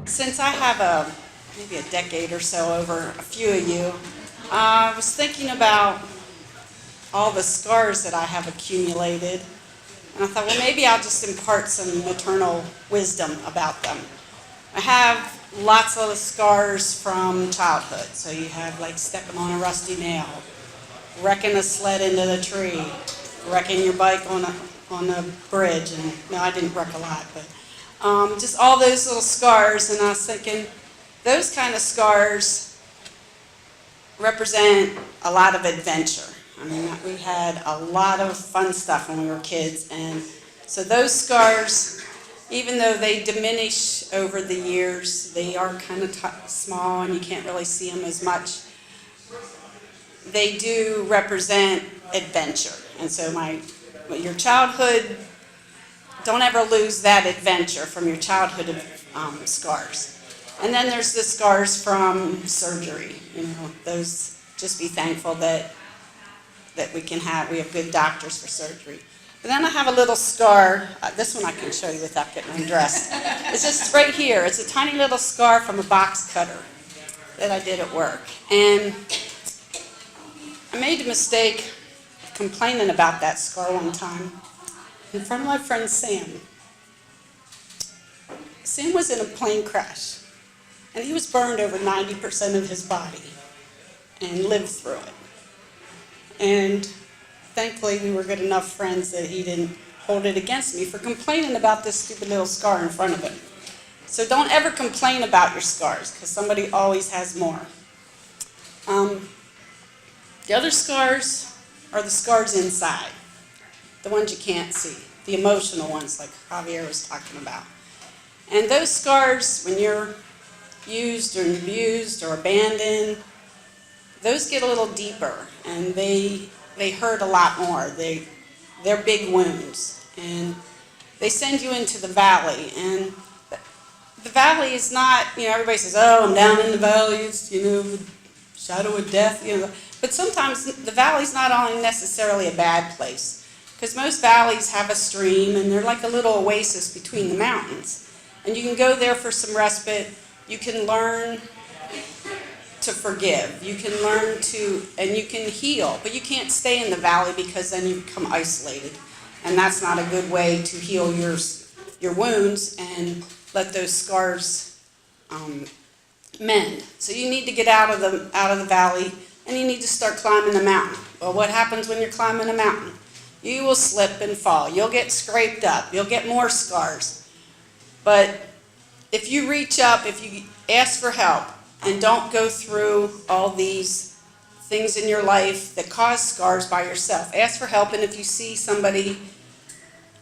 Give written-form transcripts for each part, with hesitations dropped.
Since I have maybe a decade or so over a few of you, I was thinking about all the scars that I have accumulated, and I thought, well, maybe I'll just impart some maternal wisdom about them. I have lots of scars from childhood. So you have like stepping on a rusty nail, wrecking a sled into the tree, wrecking your bike on a bridge, and no, I didn't wreck a lot, but just all those little scars. And I was thinking, those kind of scars represent a lot of adventure. I mean, we had a lot of fun stuff when we were kids, and so those scars, even though they diminish over the years, they are kind of small and you can't really see them as much. They do represent adventure. And so your childhood, don't ever lose that adventure from your childhood scars. And then there's the scars from surgery. Those, just be thankful that we have good doctors for surgery. But then I have a little scar. This one I can show you without getting undressed. It's just right here. It's a tiny little scar from a box cutter that I did at work. And I made the mistake of complaining about that scar one time in front of my friend Sam. Sam was in a plane crash, and he was burned over 90% of his body and lived through it. And thankfully, we were good enough friends that he didn't hold it against me for complaining about this stupid little scar in front of him. So don't ever complain about your scars, because somebody always has more. The other scars are the scars inside, the ones you can't see, the emotional ones like Javier was talking about. And those scars, when you're used or abused or abandoned, those get a little deeper, and they hurt a lot more. They're big wounds, and they send you into the valley. And the valley is not, everybody says, oh, I'm down in the valley, it's, the shadow of death, But sometimes the valley's not only necessarily a bad place, because most valleys have a stream, and they're like a little oasis between the mountains. And you can go there for some respite. You can learn to forgive. You can learn and you can heal, but you can't stay in the valley, because then you become isolated. And that's not a good way to heal your wounds and let those scars mend. So you need to get out of the valley, and you need to start climbing the mountain. Well, what happens when you're climbing a mountain? You will slip and fall. You'll get scraped up. You'll get more scars. But if you reach up, if you ask for help, and don't go through all these things in your life that cause scars by yourself. Ask for help, and if you see somebody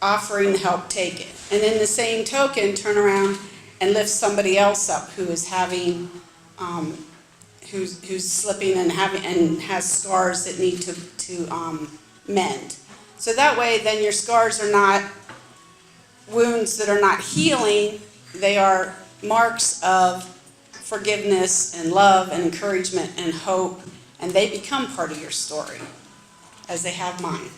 offering help, take it. And in the same token, turn around and lift somebody else up who is having, who's slipping and has scars that need to mend. So that way, then your scars are not wounds that are not healing. They are marks of forgiveness and love and encouragement and hope, and they become part of your story, as they have mine.